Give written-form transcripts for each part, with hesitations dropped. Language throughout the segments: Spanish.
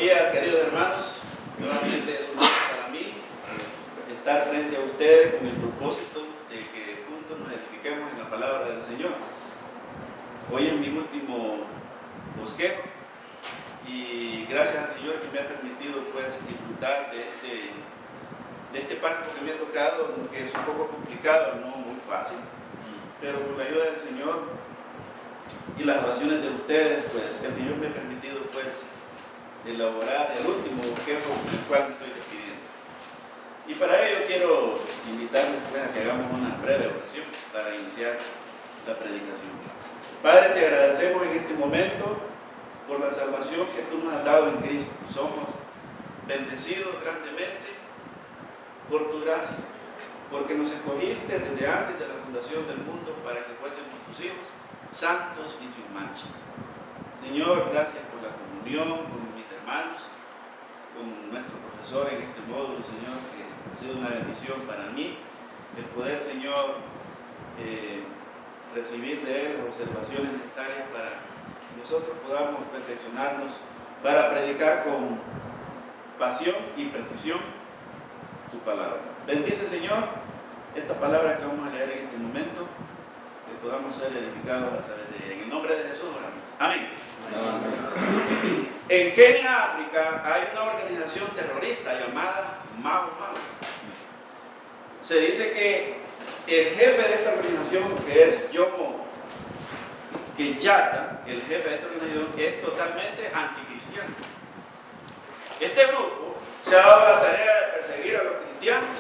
días, queridos hermanos. Nuevamente es un honor para mí estar frente a ustedes con el propósito de que juntos nos edifiquemos en la palabra del Señor. Hoy es mi último bosquejo y gracias al Señor que me ha permitido pues disfrutar de este párrafo que me ha tocado, que es un poco complicado, no muy fácil, pero con la ayuda del Señor y las oraciones de ustedes, pues el Señor me ha permitido pues elaborar el último bosquejo con el cual me estoy despidiendo. Y para ello quiero invitarles pues a que hagamos una breve oración para iniciar la predicación. Padre, te agradecemos en este momento por la salvación que tú nos has dado en Cristo. Somos bendecidos grandemente por tu gracia, porque nos escogiste desde antes de la fundación del mundo para que fuésemos tus hijos, santos y sin mancha. Señor, gracias por la comunión con mis hermanos, con nuestro profesor en este módulo, Señor, que ha sido una bendición para mí, el poder, Señor, recibir de él las observaciones necesarias para que nosotros podamos perfeccionarnos para predicar con pasión y precisión tu palabra. Bendice, Señor, esta palabra que vamos a leer en este momento, que podamos ser edificados a través de ella. En el nombre de Jesús oramos. Amén. Amén. En Kenia, África, hay una organización terrorista llamada Mau Mau. Se dice que el jefe de esta organización, que es Jomo Kenyatta, el jefe de esta organización, es totalmente anticristiano. Este grupo se ha dado la tarea de perseguir a los cristianos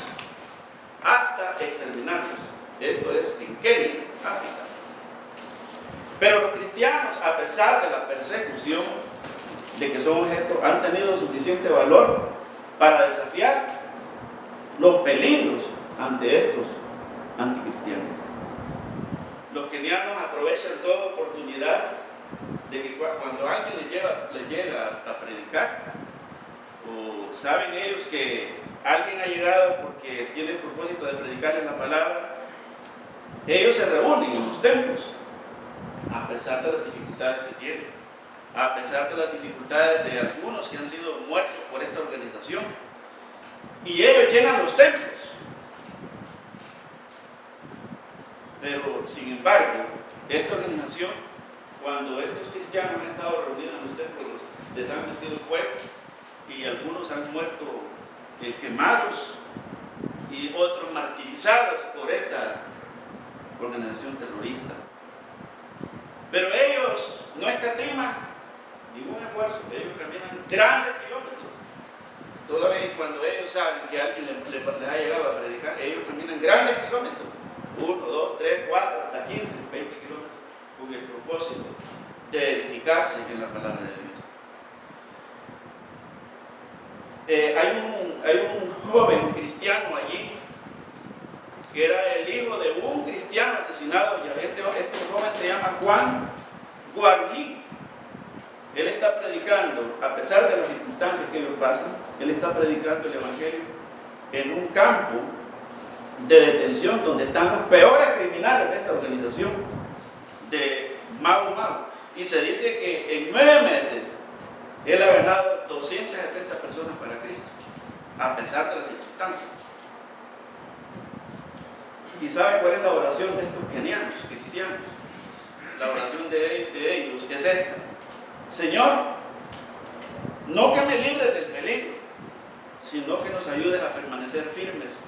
hasta exterminarlos. Esto es en Kenia, África. Pero los cristianos, a pesar de la persecución de que son objeto, han tenido suficiente valor para desafiar los peligros ante estos anticristianos. Los kenianos aprovechan toda oportunidad de que cuando alguien les llega a predicar, o saben ellos que alguien ha llegado porque tiene el propósito de predicarles la palabra, ellos se reúnen en los templos, a pesar de las dificultades que tienen, a pesar de las dificultades de algunos que han sido muertos por esta organización, y ellos llenan los templos. Pero, sin embargo, esta organización, cuando estos cristianos han estado reunidos en los templos, les han metido fuego y algunos han muerto quemados y otros martirizados por esta organización terrorista. Pero ellos no escatiman ningún esfuerzo, ellos caminan grandes kilómetros. Todavía cuando ellos saben que alguien les ha llegado a predicar, ellos caminan grandes kilómetros, 1, 2, 3, 4, hasta 15, 20 kilómetros, con el propósito de edificarse en la palabra de Dios. Hay un joven cristiano allí, que era el hijo de un cristiano asesinado. Este joven se llama Juan Guarujín. Él está predicando, a pesar de las circunstancias que ellos pasan, él está predicando el evangelio en un campo de detención donde están los peores criminales de esta organización de Mau Mau. Y se dice que en 9 meses él ha ganado 270 personas para Cristo, a pesar de las circunstancias. ¿Y sabe cuál es la oración de estos kenianos cristianos? La oración de ellos es esta: Señor, no que me libres del peligro, sino que nos ayudes a permanecer firmes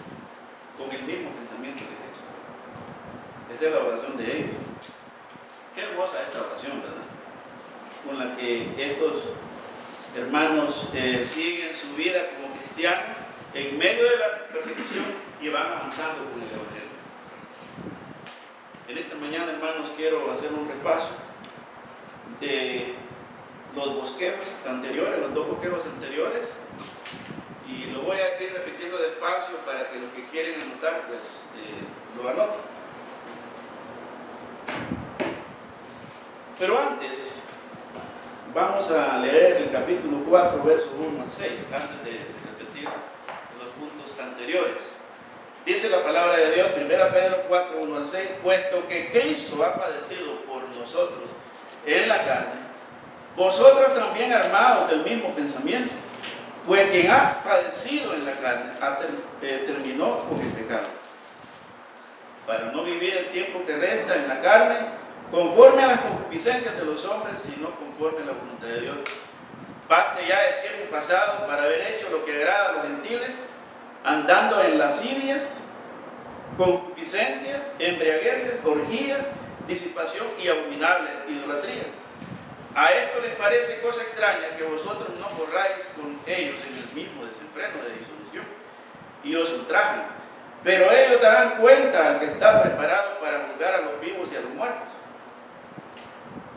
con el mismo pensamiento de Cristo. Esa es la oración de ellos. Qué hermosa esta oración, ¿verdad? Con la que estos hermanos siguen su vida como cristianos en medio de la persecución y van avanzando con el evangelio. En esta mañana, hermanos, quiero hacer un repaso de los bosquejos anteriores, los 2 bosquejos anteriores, y lo voy a ir repitiendo despacio para que los que quieren anotar, pues lo anoten. Pero antes, vamos a leer el capítulo 4, versos 1 al 6, antes de repetir los puntos anteriores. Dice la palabra de Dios, 1 Pedro 4, 1 al 6, puesto que Cristo ha padecido por nosotros en la carne, Vosotros también armados del mismo pensamiento, pues quien ha padecido en la carne terminó con el pecado, para no vivir el tiempo que resta en la carne conforme a las concupiscencias de los hombres, sino conforme a la voluntad de Dios. Baste ya el tiempo pasado para haber hecho lo que agrada a los gentiles, andando en lascivias, concupiscencias, embriagueces, orgías, disipación y abominables idolatrías. A esto les parece cosa extraña que vosotros no corráis con ellos en el mismo desenfreno de disolución y os ultrajen, pero ellos darán cuenta al que está preparado para juzgar a los vivos y a los muertos.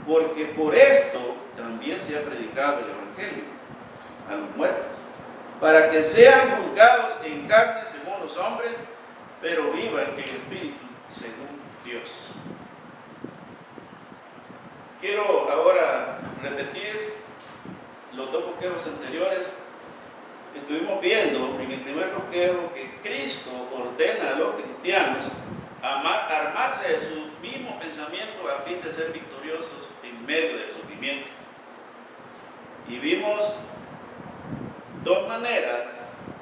Porque por esto también se ha predicado el Evangelio a los muertos, para que sean juzgados en carne según los hombres, pero vivan en espíritu según Dios. Quiero ahora repetir los dos bosquejos anteriores. Estuvimos viendo en el primer bosquejo que Cristo ordena a los cristianos armarse de su mismo pensamiento a fin de ser victoriosos en medio del sufrimiento. Y vimos dos maneras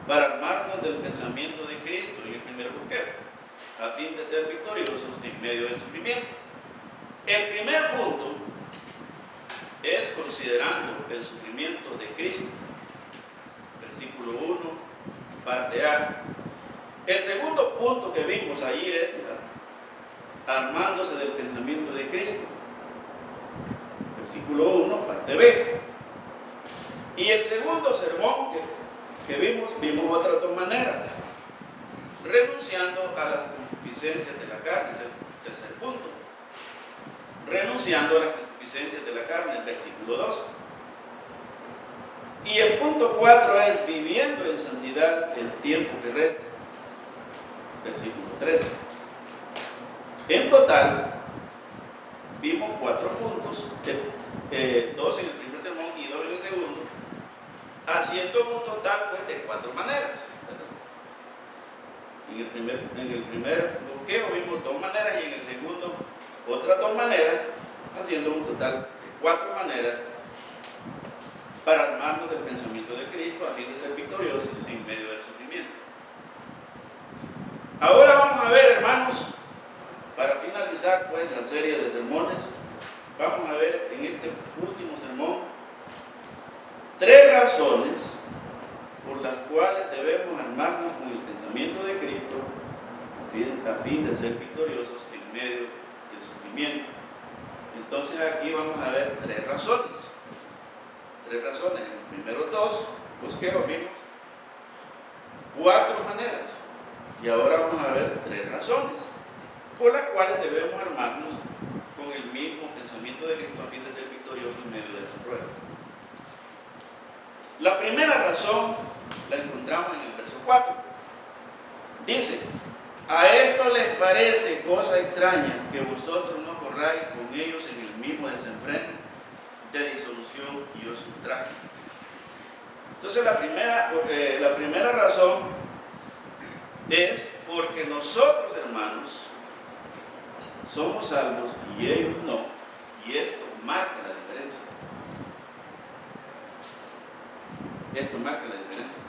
para armarnos del pensamiento de Cristo en el primer bosquejo, a fin de ser victoriosos en medio del sufrimiento. El primer punto es considerando el sufrimiento de Cristo, versículo 1, parte A. El segundo punto que vimos allí es armándose del pensamiento de Cristo, versículo 1, parte B. Y el segundo sermón que vimos otras dos maneras, renunciando a las concupiscencias de la carne, es el tercer punto. Renunciando a las concupiscencias de la carne, el versículo 2. Y el punto 4 es viviendo en santidad el tiempo que resta, versículo 3. En total, vimos 4 puntos, 2 en el primer sermón y 2 en el segundo, haciendo un total pues, de 4 maneras. En el primer bosquejo vimos 2 maneras y en el segundo otras 2 maneras, haciendo un total de 4 maneras para armarnos del pensamiento de Cristo a fin de ser victoriosos en medio del sufrimiento. Ahora vamos a ver, hermanos, para finalizar pues la serie de sermones, vamos a ver en este último sermón 3 razones por las cuales debemos armarnos con el pensamiento de Cristo a fin de ser victoriosos en medio del sufrimiento. Entonces aquí vamos a ver 3 razones. 3 razones. En los primeros 2 bosquejos vimos 4 maneras. Y ahora vamos a ver 3 razones por las cuales debemos armarnos con el mismo pensamiento de Cristo a fin de ser victoriosos en medio de las pruebas. La primera razón la encontramos en el verso 4. Dice: a esto les parece cosa extraña que vosotros no corráis con ellos en el mismo desenfreno de disolución y os ultrajen. Entonces la primera razón es porque nosotros, hermanos, somos salvos y ellos no, y esto marca la diferencia. Esto marca la diferencia.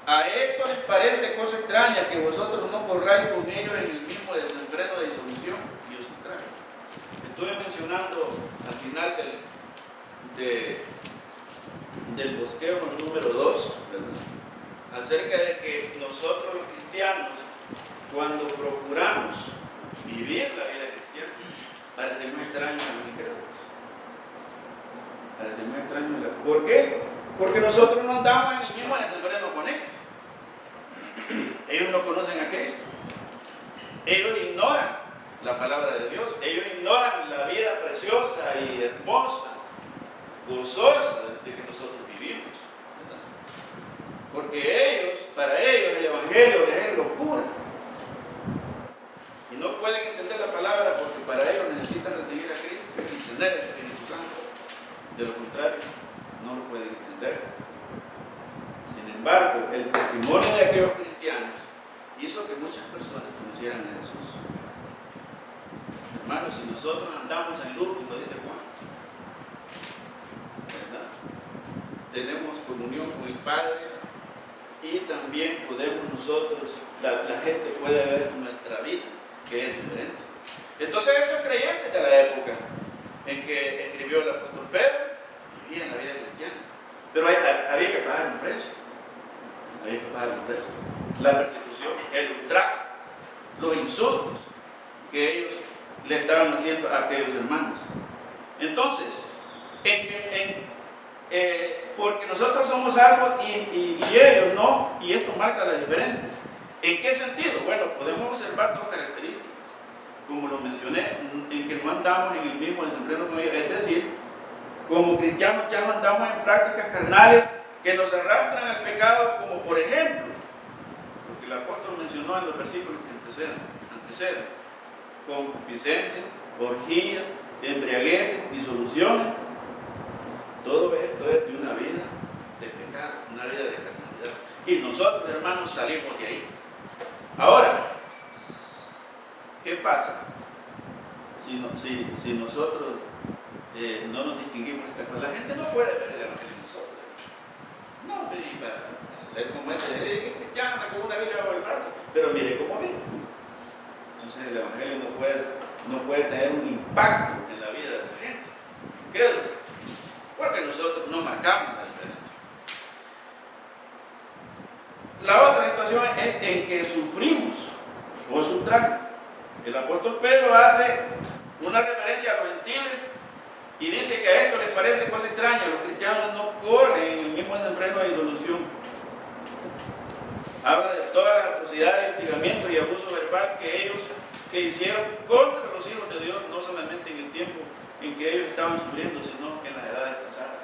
A esto les parece cosa extraña que vosotros no corráis con ellos en el mismo desenfreno de disolución y os ultrajen. Estuve mencionando al final del bosquejo número 2, ¿verdad?, acerca de que nosotros los cristianos, cuando procuramos vivir la vida cristiana, parecemos extraños a los incrédulos. Parecemos extraños. ¿Por qué? Porque nosotros no andamos en el mismo desenfreno con ellos. Ellos no conocen a Cristo. Ellos ignoran la palabra de Dios. Ellos ignoran la vida preciosa y hermosa, gozosa de que nosotros vivimos. Porque para ellos el Evangelio les es locura. Y no pueden entender la palabra porque para ellos necesitan recibir a Cristo y entender el Espíritu Santo. De lo contrario, no lo pueden entender. Sin embargo, el testimonio de aquellos cristianos hizo que muchas personas conocieran a Jesús. Hermanos, si nosotros andamos en luz, como dice Juan, con el Padre y también podemos nosotros, la gente puede ver nuestra vida, que es diferente. Entonces estos creyentes de la época en que escribió el apóstol Pedro vivían la vida cristiana, pero había que pagar un precio. Había que pagar un precio. La persecución, el ultraje, los insultos que ellos le estaban haciendo a aquellos hermanos. Entonces, porque nosotros somos salvos y ellos no, y esto marca la diferencia. ¿En qué sentido? Bueno, podemos observar dos características, como lo mencioné, en que no andamos en el mismo desenfreno con ellos, es decir, como cristianos ya no andamos en prácticas carnales que nos arrastran al pecado, como por ejemplo, lo que el apóstol mencionó en los versículos que anteceden, concupiscencia, orgías, embriagueces, disoluciones. Todo esto es de una vida de pecado, una vida de carnalidad. Y nosotros, hermanos, salimos de ahí. Ahora, ¿qué pasa si nosotros no nos distinguimos de esta cosa? La gente no puede ver el evangelio en nosotros. No, y para ser como este, es cristiano, con una Biblia bajo el brazo, pero mire cómo vive. Entonces el evangelio no puede tener un impacto en la vida de la gente. Créanlo, porque nosotros no marcamos la diferencia. La otra situación es en que sufrimos por su ultraje. El apóstol Pedro hace una referencia a los gentiles y dice que a esto les parece cosa extraña. Los cristianos no corren en el mismo desenfreno de disolución. Habla de todas las atrocidades, hostigamientos y abuso verbal que hicieron contra los hijos de Dios, no solamente en el tiempo en que ellos estaban sufriendo, sino en las edades pasadas.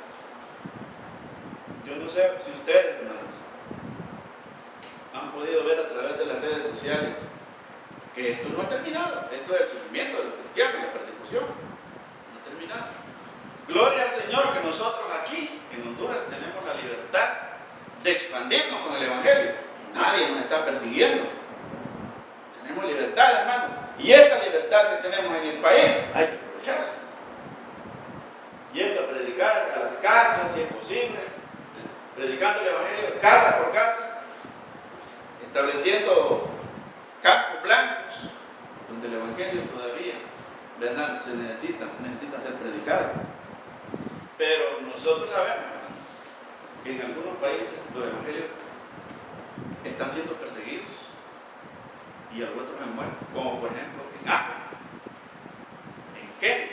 Yo no sé si ustedes, hermanos, han podido ver a través de las redes sociales que esto no ha terminado. Esto es el sufrimiento de los cristianos y la persecución no ha terminado. Gloria al Señor que nosotros aquí en Honduras tenemos la libertad de expandirnos con el evangelio. Nadie nos está persiguiendo. Tenemos libertad, hermano. Y esta libertad que tenemos en el país hay que aprovecharla. Yendo a predicar a las casas, si es posible, predicando el evangelio casa por casa, estableciendo campos blancos donde el evangelio todavía, ¿verdad?, se necesita ser predicado. Pero nosotros sabemos que en algunos países los evangelios están siendo perseguidos y otros han muerto, como por ejemplo en África, en Kenia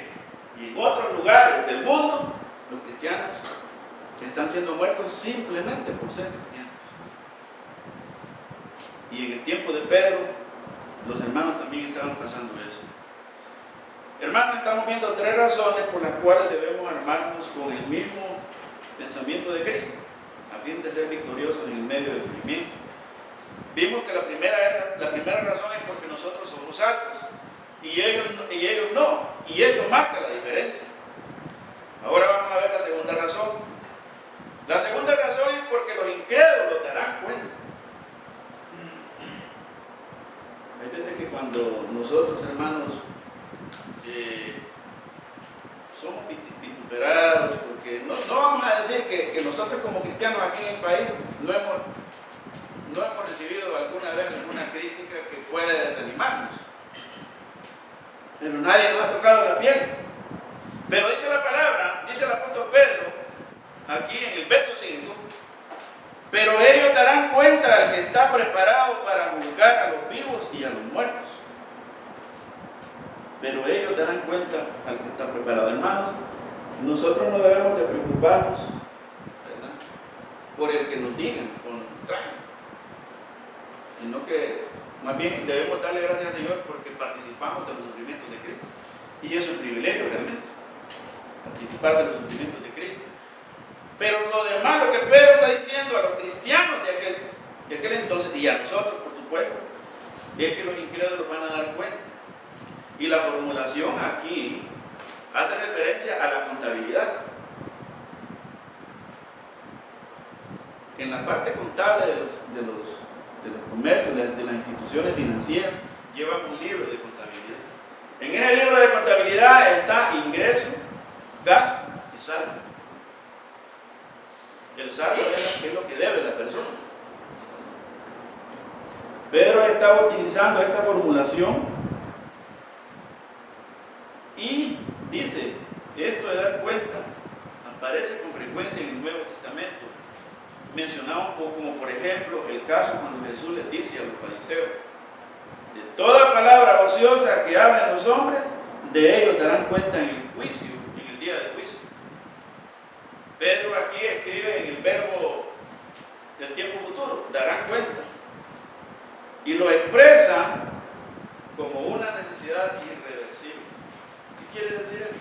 y en otros lugares del mundo. Los cristianos están siendo muertos simplemente por ser cristianos. Y en el tiempo de Pedro, los hermanos también estaban pasando eso. Hermanos, estamos viendo tres razones por las cuales debemos armarnos con el mismo pensamiento de Cristo, a fin de ser victoriosos en el medio del sufrimiento. Vimos que la primera razón es porque nosotros somos salvos y ellos no, y esto marca la diferencia. Ahora vamos a ver la segunda razón. La segunda razón es porque los incrédulos darán cuenta. Hay veces que cuando nosotros, hermanos, somos vituperados, porque no vamos a decir que nosotros como cristianos aquí en el país no hemos recibido alguna vez alguna crítica que pueda desanimarnos, pero nadie nos ha tocado la piel. Pero dice la palabra, dice el apóstol Pedro aquí en el verso 5, pero ellos darán cuenta al que está preparado para juzgar a los vivos y a los muertos. Pero ellos darán cuenta al que está preparado. Hermanos, nosotros no debemos de preocuparnos, ¿verdad?, por el que nos digan o nos traigan, sino que más bien debemos darle gracias al Señor porque participamos de los sufrimientos de Cristo. Y eso es un privilegio realmente, participar de los sufrimientos de Cristo. Pero lo demás, lo que Pedro está diciendo a los cristianos de aquel entonces, y a nosotros por supuesto, es que los incrédulos van a dar cuenta. Y la formulación aquí hace referencia a la contabilidad. En la parte contable de los comercios, de las instituciones financieras, llevan un libro de contabilidad. En ese libro de contabilidad está ingreso, gasto y saldo. El saldo es lo que debe la persona. Pedro estaba utilizando esta formulación y dice, esto de dar cuenta aparece con frecuencia en el Nuevo Testamento. Mencionamos como por ejemplo el caso cuando Jesús les dice a los fariseos, de toda palabra ociosa que hablen los hombres, de ellos darán cuenta en el juicio, en el día del juicio. Pedro aquí escribe en el verbo del tiempo futuro, darán cuenta, y lo expresa como una necesidad irreversible. ¿Qué quiere decir esto?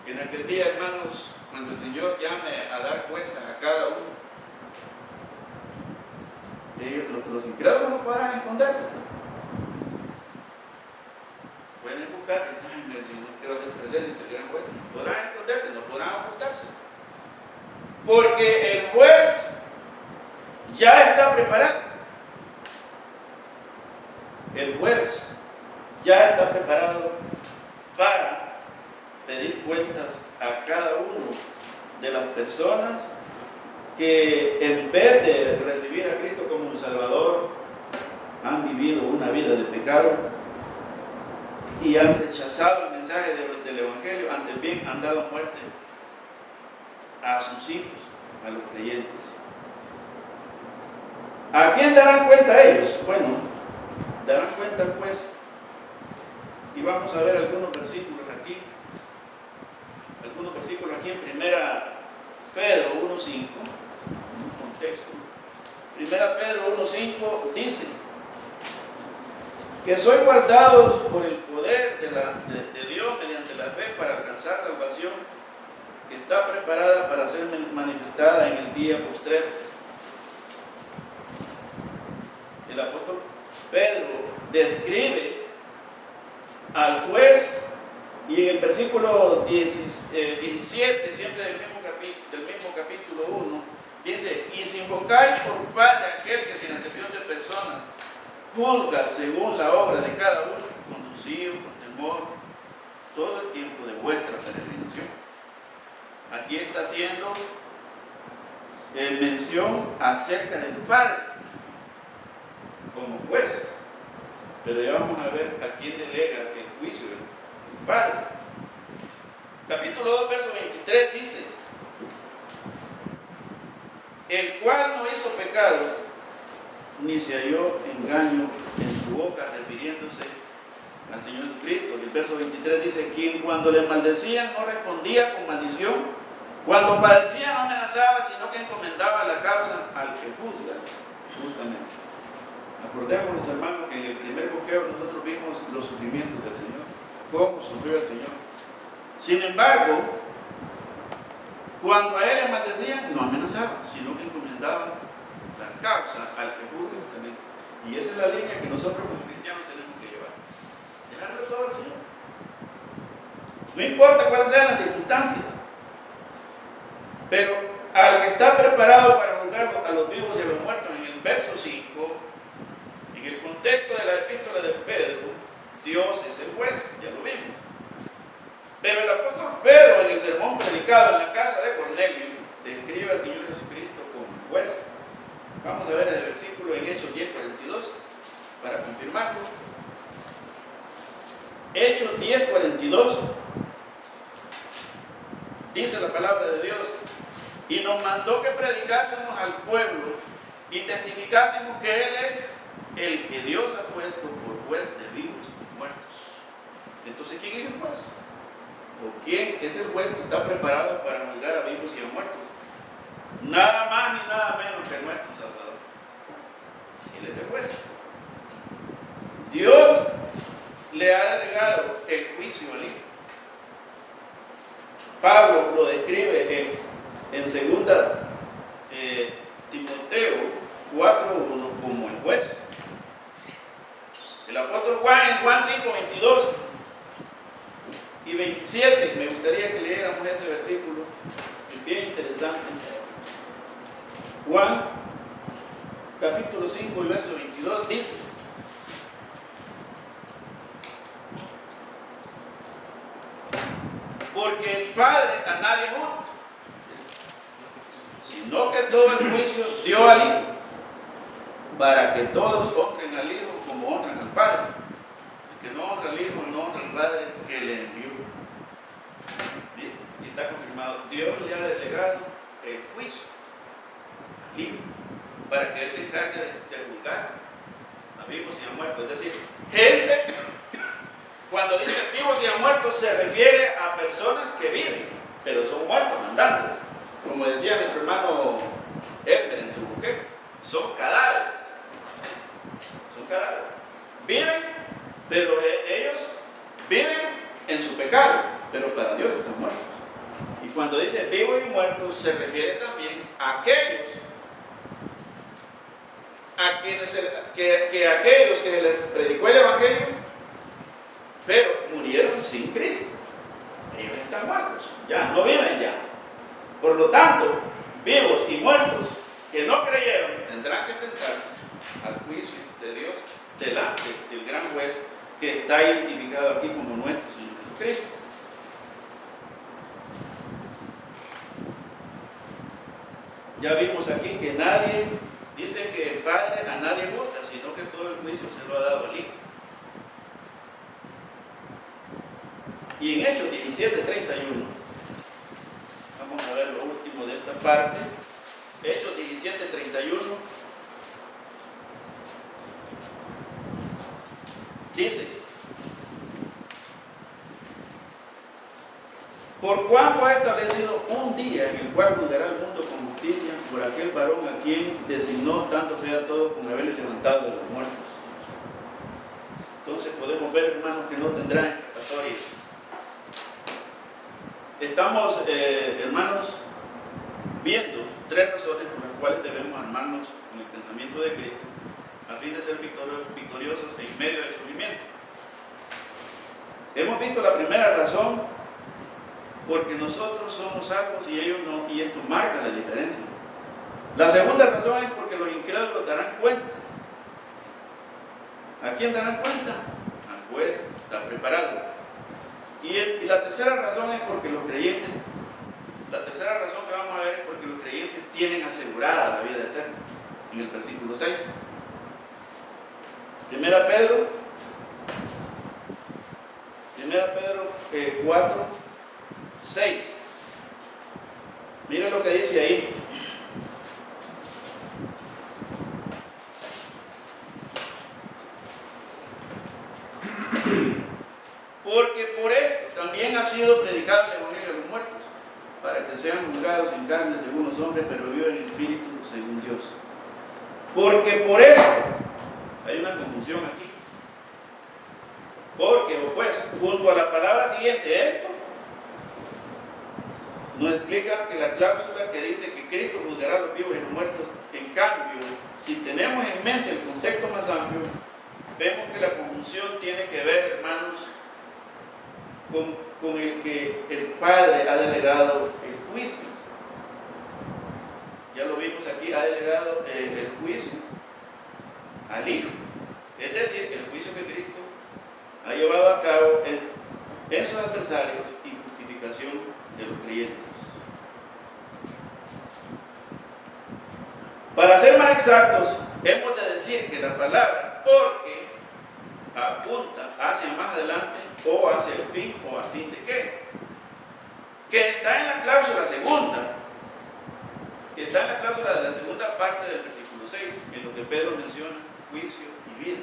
Que en aquel día, hermanos, cuando el Señor llame a dar cuentas a cada uno, ellos, los incrédulos no podrán esconderse. Pueden buscar, no quiero hacer presencia, no podrán esconderse, no podrán ocultarse. Porque el juez ya está preparado. El juez ya está preparado para pedir cuentas a cada uno de las personas que en vez de recibir a Cristo como un Salvador, han vivido una vida de pecado y han rechazado el mensaje del Evangelio, antes bien han dado muerte a sus hijos, a los creyentes. ¿A quién darán cuenta ellos? Bueno, darán cuenta al juez. Y vamos a ver algunos versículos aquí. Algunos versículos aquí en 1 Pedro 1:5, un contexto. 1 Pedro 1:5 dice que sois guardados por el poder de Dios mediante la fe para alcanzar salvación que está preparada para ser manifestada en el día postrero. El apóstol Pedro describe al juez y en el versículo 17, siempre del mismo capítulo 1, dice, y si invocáis por Padre aquel que sin acepción de personas juzga según la obra de cada uno, conducido con temor todo el tiempo de vuestra peregrinación. Aquí está haciendo mención acerca del Padre como juez, pero ya vamos a ver a quién delega el juicio del Padre. Capítulo 2, verso 23 dice, el cual no hizo pecado ni se halló engaño en su boca, refiriéndose al Señor Jesucristo. El verso 23 dice, quien cuando le maldecían no respondía con maldición, cuando padecía no amenazaba, sino que encomendaba la causa al que juzga justamente. Acordémonos, hermanos, que en el primer boqueo nosotros vimos los sufrimientos del Señor, cómo sufrió el Señor. Sin embargo, cuando a él le maldecían, no amenazaba, sino que encomendaba la causa al que juzga justamente. Y esa es la línea que nosotros como cristianos tenemos que llevar. Dejarle todo al Señor. No importa cuáles sean las circunstancias, pero al que está preparado para juzgar a los vivos y a los muertos, en el verso 5, en el contexto de la epístola de Pedro, Dios es el juez, ya lo vimos. Pero el apóstol Pedro, en el sermón predicado en la casa de Cornelio, describe al Señor Jesucristo como juez. Vamos a ver el versículo en Hechos 10:42 para confirmarlo. Hechos 10:42 dice la palabra de Dios, y nos mandó que predicásemos al pueblo y testificásemos que Él es el que Dios ha puesto por juez de vivos y muertos. Entonces, ¿quién es el juez? ¿O quién es el juez que está preparado para juzgar a vivos y a muertos? Nada más ni nada menos que nuestro Salvador. Él es el juez. Dios le ha delegado el juicio al Hijo. Pablo lo describe en 2 Timoteo 4:1 como el juez. El apóstol Juan en Juan 5:22 y 27, me gustaría que leyéramos ese versículo, es bien interesante. Juan capítulo 5 y verso 22 dice, porque el Padre a nadie juzga, sino que todo el juicio dio al Hijo, para que todos honren al Hijo como honran al Padre. El que no honra al Hijo no honra al Padre que le envió. Bien, y está confirmado. Dios le ha delegado el juicio al Hijo, para que Él se encargue de juzgar a vivos y a muertos. Es decir, gente, cuando dice vivos y a muertos, se refiere a personas que viven, pero son muertos andando. Como decía nuestro hermano Elmer en su buque, son cadáveres. Son cadáveres. Viven, pero ellos viven en su pecado, pero para Dios están muertos. Y cuando dice vivos y muertos, se refiere también a aquellos a quienes aquellos que se les predicó el Evangelio, pero murieron sin Cristo. Ellos están muertos, ya no viven ya. Por lo tanto, vivos y muertos que no creyeron tendrán que enfrentar al juicio de Dios delante del gran juez que está identificado aquí como nuestro Señor Jesucristo. Ya vimos aquí que nadie dice que el Padre a nadie juzga, sino que todo el juicio se lo ha dado al Hijo. Y en Hechos 17:31, vamos a ver lo último de esta parte. Hechos 17:31 dice: por cuanto ha establecido un día en el cual juzgará al mundo con justicia por aquel varón a quien designó, tanto sea todo con haberle levantado de los muertos. Entonces podemos ver, hermanos, que no tendrán escapatoria. Estamos, hermanos, viendo tres razones por las cuales debemos armarnos con el pensamiento de Cristo a fin de ser victoriosos en medio del sufrimiento. Hemos visto la primera razón, porque nosotros somos salvos y ellos no, y esto marca la diferencia. La segunda razón es porque los incrédulos darán cuenta. ¿A quién darán cuenta? Al juez, está preparado. Y la tercera razón es porque los creyentes, la tercera razón que vamos a ver es porque los creyentes tienen asegurada la vida eterna, en el versículo 6. Primera Pedro 4, 6. Miren lo que dice ahí. Porque por esto también ha sido predicado el Evangelio a los muertos, para que sean juzgados en carne según los hombres, pero viven en espíritu según Dios. Porque por esto, hay una conjunción aquí. Porque, o pues, junto a la palabra siguiente, esto nos explica que la cláusula que dice que Cristo juzgará a los vivos y los muertos, en cambio, si tenemos en mente el contexto más amplio, vemos que la conjunción tiene que ver, hermanos, con el que el Padre ha delegado el juicio. Ya lo vimos aquí, ha delegado el juicio al Hijo. Es decir, el juicio que Cristo ha llevado a cabo en sus adversarios y justificación de los creyentes. Para ser más exactos, hemos de decir que la palabra porque apunta hacia más adelante o hacia el fin o a fin de qué. Que está en la cláusula segunda, que está en la cláusula de la segunda parte del versículo 6, en lo que Pedro menciona juicio y vida.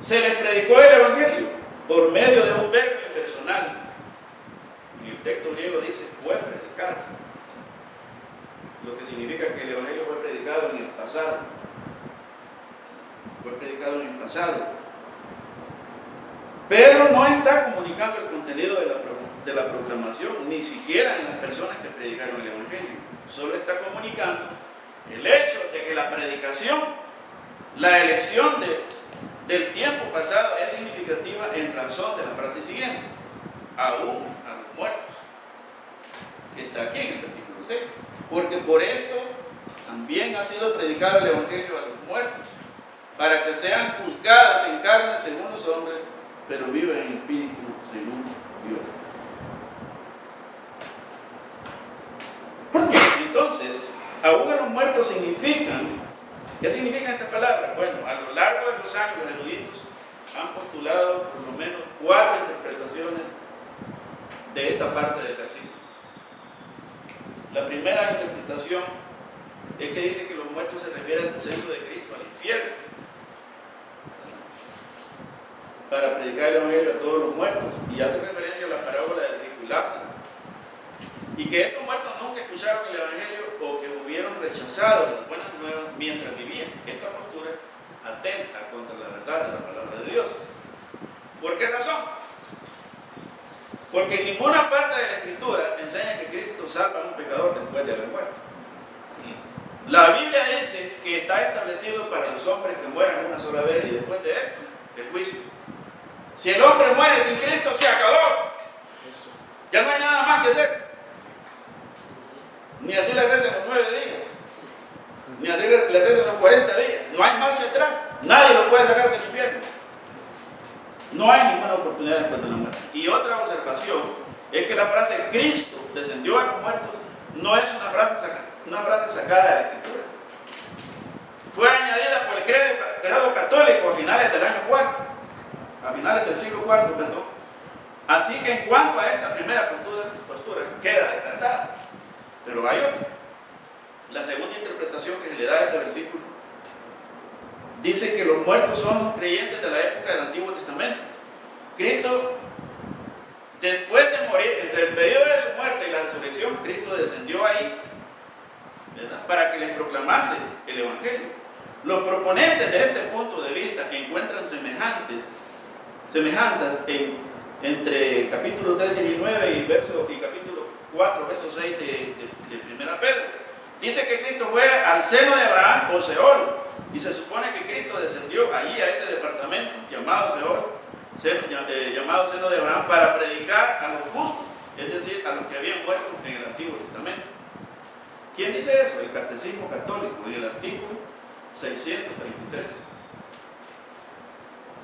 Se les predicó el Evangelio por medio de un verbo impersonal. En el texto griego dice fue predicado, lo que significa que el Evangelio fue predicado en el pasado. Fue predicado en el pasado. Pedro no está comunicando el contenido de la proclamación, ni siquiera en las personas que predicaron el Evangelio. Solo está comunicando el hecho de que la predicación, la elección del tiempo pasado es significativa en razón de la frase siguiente: aún a los muertos, que está aquí en el versículo 6. Porque por esto también ha sido predicado el Evangelio a los muertos, para que sean juzgados en carne según los hombres, pero viven en espíritu según Dios. muertos significan, ¿qué significan estas palabras? Bueno, a lo largo de los años los eruditos han postulado por lo menos 4 interpretaciones de esta parte del versículo. La primera interpretación es que dice que los muertos se refieren al descenso de Cristo al infierno para predicar el evangelio a todos los muertos, y hace referencia a la parábola del rico y Lázaro, y que estos muertos nunca escucharon el evangelio o que hubieron rechazado las buenas nuevas mientras vivían. Esta postura atenta contra la verdad de la palabra de Dios. ¿Por qué razón? Porque en ninguna parte de la Escritura enseña que Cristo salva a un pecador después de haber muerto. La Biblia dice que está establecido para los hombres que mueran una sola vez y después de esto, el juicio. Si el hombre muere sin Cristo, se acabó. Ya no hay nada más que hacer. Ni así le reza en los 9 días, ni así le reza en los 40 días. No hay marcha atrás. Nadie lo puede sacar del infierno. No hay ninguna oportunidad después de la muerte. Y otra observación es que la frase Cristo descendió a los muertos no es una frase sacada de la Escritura. Fue añadida por el credo católico a finales del año IV, a finales del siglo IV, perdón. Así que en cuanto a esta primera postura queda descartada. Pero hay otra. La segunda interpretación que se le da a este versículo dice que los muertos son los creyentes de la época del Antiguo Testamento. Cristo, después de morir, entre el periodo de su muerte y la resurrección, Cristo descendió ahí, ¿verdad?, para que les proclamase el Evangelio. Los proponentes de este punto de vista encuentran semejanzas entre capítulo 3, 19 y capítulo 4, verso 6 de 1 Pedro. Dice que Cristo fue al seno de Abraham o Seol, y se supone que Cristo descendió allí a ese departamento llamado Seol, llamado seno de Abraham, para predicar a los justos, es decir, a los que habían muerto en el Antiguo Testamento. ¿Quién dice eso? El Catecismo Católico, en el artículo 633.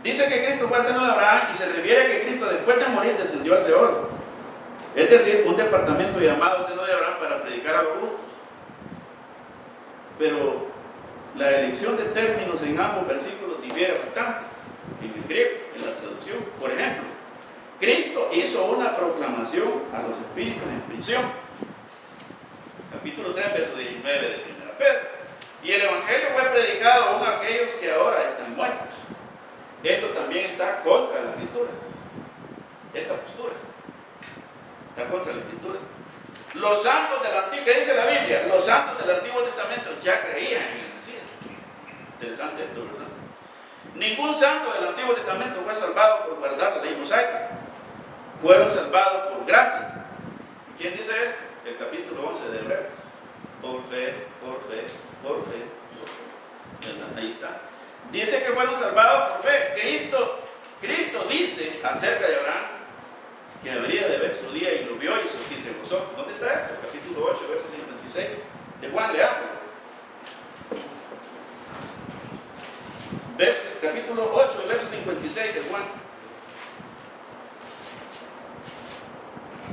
Dice que Cristo fue al seno de Abraham y se refiere a que Cristo después de morir descendió al Seol, es decir, un departamento llamado seno de Abraham para predicar a los justos. Pero la elección de términos en ambos versículos difiere bastante en el griego, en la traducción. Por ejemplo, Cristo hizo una proclamación a los espíritus en prisión, capítulo 3, verso 19 de 1 Pedro. Y el Evangelio fue predicado aún a aquellos que ahora están muertos. Esto también está contra la Escritura. Esta postura está contra la Escritura. Los santos del Antiguo, ¿qué dice la Biblia? Los santos del Antiguo Testamento ya creían en el Mesías. Interesante esto, ¿verdad? Ningún santo del Antiguo Testamento fue salvado por guardar la ley mosaica. Fueron salvados por gracia. ¿Quién dice esto? El capítulo 11 de Hebreos. Por fe, por fe, por fe, por fe. Ahí está. Dice que fueron salvados por fe. Cristo dice acerca de Abraham que habría de ver su día y lo vio y se gozó. ¿Dónde está esto? Capítulo 8, verso 56 de Juan, leámoslo. Capítulo 8, verso 56 de Juan.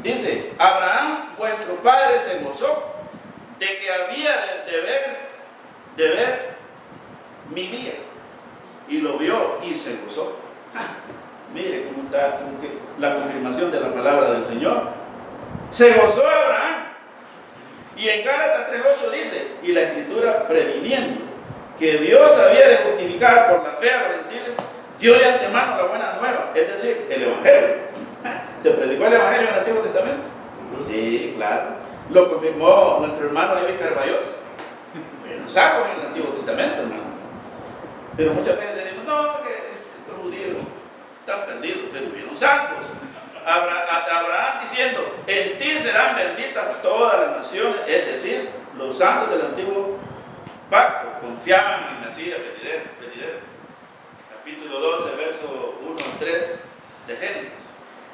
Dice: Abraham, vuestro padre, se gozó de que había de ver mi día, y lo vio y se gozó. Mire cómo está la confirmación de la palabra del Señor. Se gozó Abraham. Y en Gálatas 3:8 dice: y la Escritura, previniendo que Dios había de justificar por la fe a los gentiles, dio de antemano la buena nueva, es decir, el Evangelio. ¿Se predicó el Evangelio en el Antiguo Testamento? Sí, claro. Lo confirmó nuestro hermano David Carballosa. Bueno, salvos en el Antiguo Testamento, hermano. Pero muchas veces decimos: no, que estos judíos están perdidos, pero vieron salvos. Abraham diciendo: en ti serán benditas todas las naciones, es decir, los santos del antiguo pacto confiaban en el Mesías venidero. Capítulo 12, verso 1 al 3 de Génesis.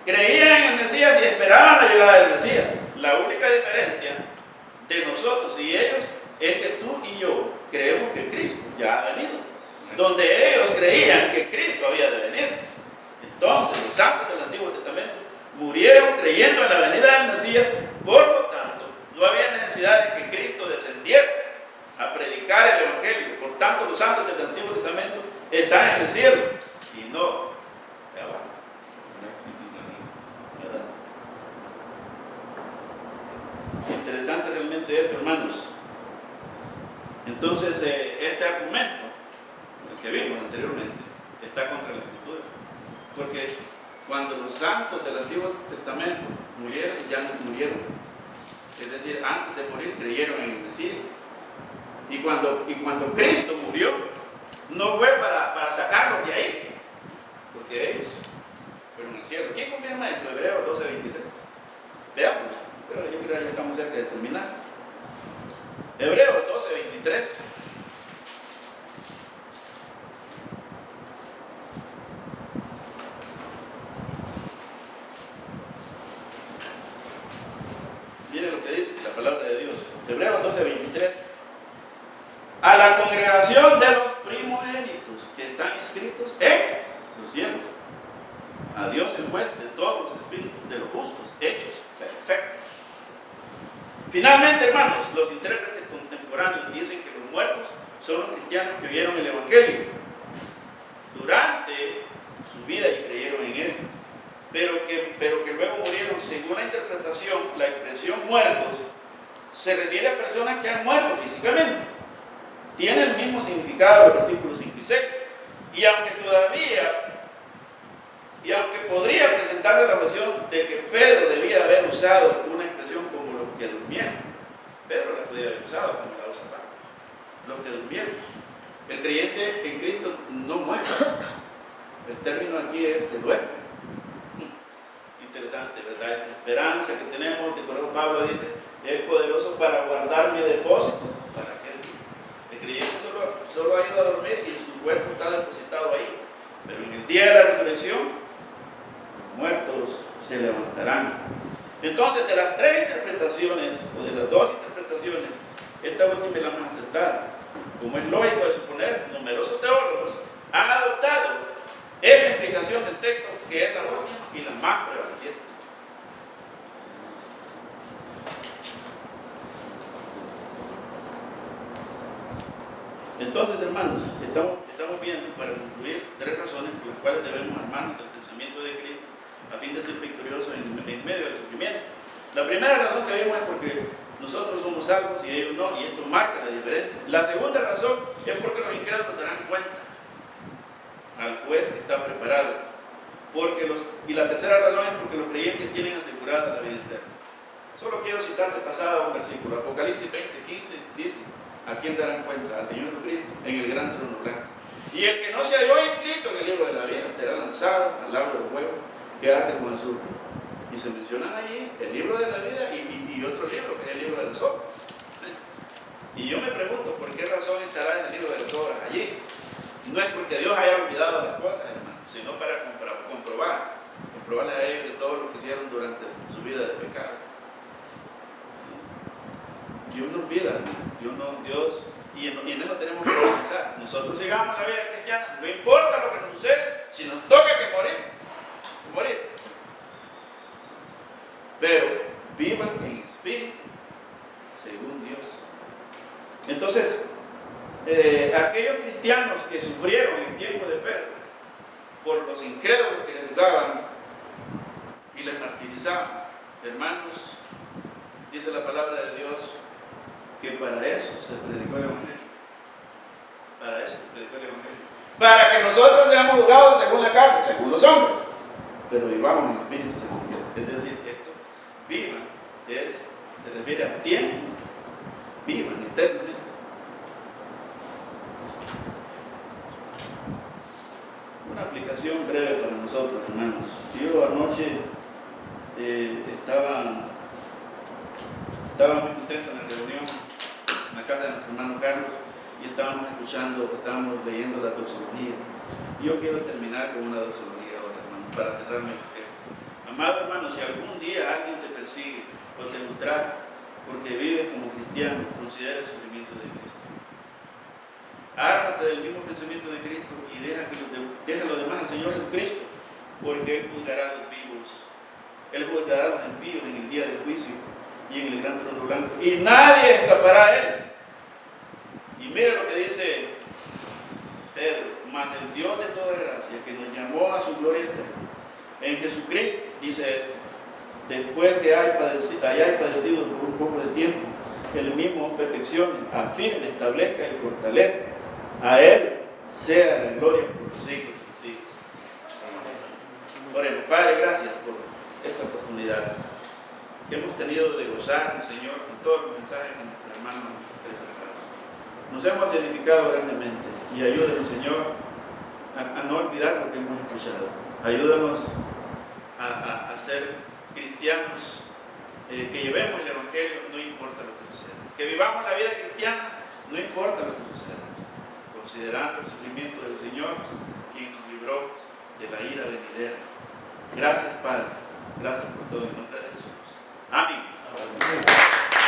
Creían en el Mesías y esperaban la llegada del Mesías. La única diferencia de nosotros y ellos es que tú y yo creemos que Cristo ya ha venido, donde ellos creían que Cristo había de venir. Entonces los santos del Antiguo Testamento murieron creyendo en la venida del Mesías. Por lo tanto, no había necesidad de que Cristo descendiera a predicar el Evangelio. Por tanto, los santos del Antiguo Testamento están en el cielo y no de abajo. ¿Verdad? Interesante realmente esto, hermanos. Entonces, este argumento, el que vimos anteriormente, está contra la Escritura. Porque cuando los santos del Antiguo Testamento murieron, ya no murieron. Es decir, antes de morir creyeron en el Mesías. Y cuando Cristo murió, no fue para sacarlos de ahí, porque ellos fueron al cielo. ¿Quién confirma esto? Hebreos 12:23. Veamos, pero yo creo que ya estamos cerca de terminar. Hebreos 12:23. Miren lo que dice la palabra de Dios. Hebreos 12:23. A la congregación de los primogénitos que están inscritos en los cielos. A Dios el juez de todos los espíritus de los justos, hechos perfectos. Finalmente, hermanos, los intérpretes contemporáneos dicen que los muertos son los cristianos que oyeron el Evangelio durante su vida y creyeron en él, pero que luego murieron. Según la interpretación, la expresión muertos se refiere a personas que han muerto físicamente. Tiene el mismo significado los versículos 5 y 6. Y aunque podría presentarse la objeción de que Pedro debía haber usado una expresión como los que durmieron, Pedro la podía haber usado como la usa Pablo, los que durmieron. El creyente en Cristo no muere. El término aquí es que duerme. Interesante, ¿verdad? Esta esperanza que tenemos, de por eso Pablo dice, es poderoso para guardar mi depósito para aquel día. El creyente solo ha ido a dormir y su cuerpo está depositado ahí. Pero en el día de la resurrección, los muertos se levantarán. Entonces, de las tres interpretaciones, o de las dos interpretaciones, esta última es la más acertada. Como es lógico de suponer, numerosos teólogos han adoptado esta explicación del texto, que es la última y la más prevaleciente. Entonces, hermanos, estamos viendo, para concluir, tres razones por las cuales debemos armarnos del pensamiento de Cristo a fin de ser victoriosos en medio del sufrimiento. La primera razón que vimos es porque nosotros somos salvos y ellos no, y esto marca la diferencia. La segunda razón es porque los incrédulos darán cuenta al juez que está preparado. Y la tercera razón es porque los creyentes tienen asegurada la vida eterna. Solo quiero citar de pasada un versículo. Apocalipsis 20:15 dice: ¿a quién darán cuenta? Al Señor Jesucristo en el gran trono blanco. Y el que no se halló inscrito en el libro de la vida será lanzado al lago del fuego que arde con azufre. Y se mencionan allí el libro de la vida y otro libro, que es el libro de las obras. Y yo me pregunto, ¿por qué razón estará en el libro de las obras allí? No es porque Dios haya olvidado las cosas, hermano, sino para comprobarles a ellos de todo lo que hicieron durante su vida de pecado. Dios no olvida, Dios, y en eso tenemos que pensar. Nosotros sigamos la vida cristiana, no importa lo que nos sucede, si nos toca que morir. Pero vivan en espíritu, según Dios. Entonces, aquellos cristianos que sufrieron en el tiempo de Pedro, por los incrédulos que les jugaban y les martirizaban, hermanos, dice la palabra de Dios, que para eso se predicó el Evangelio. Para eso se predicó el Evangelio. Para que nosotros seamos juzgados según la carne, según los hombres, pero vivamos en espíritu según Dios. Es decir, esto, vivan, se refiere a tiempo, vivan eternamente. Una aplicación breve para nosotros, hermanos. Yo anoche estaba muy contento en la reunión en la casa de nuestro hermano Carlos y estábamos leyendo la doxología. Y yo quiero terminar con una doxología ahora, hermano, para cerrar mi tema. Amado hermano, si algún día alguien te persigue o te ultraja porque vives como cristiano, considera el sufrimiento de Cristo. Ármate del mismo pensamiento de Cristo y deja lo demás al Señor Jesucristo, porque Él juzgará a los vivos. Él juzgará a los impíos en el día del juicio y en el gran trono blanco. Y nadie escapará a Él. mire lo que dice Pedro: mas el Dios de toda gracia, que nos llamó a su gloria eterna en Jesucristo, dice esto: después que hayáis padecido por un poco de tiempo, Él mismo os perfeccione, afirme, establezca y fortalezca. A Él sea la gloria por los siglos de los siglos. Oremos. Padre, gracias por esta oportunidad que hemos tenido de gozar, Señor, con todos los mensajes que nuestros hermanos presentaron. Nos hemos edificado grandemente y ayúdanos, Señor, a no olvidar lo que hemos escuchado. Ayúdanos a ser cristianos que llevemos el Evangelio, no importa lo que suceda. Que vivamos la vida cristiana, no importa lo que suceda. Considerando el sufrimiento del Señor, quien nos libró de la ira venidera. Gracias, Padre. Gracias por todo. En nombre de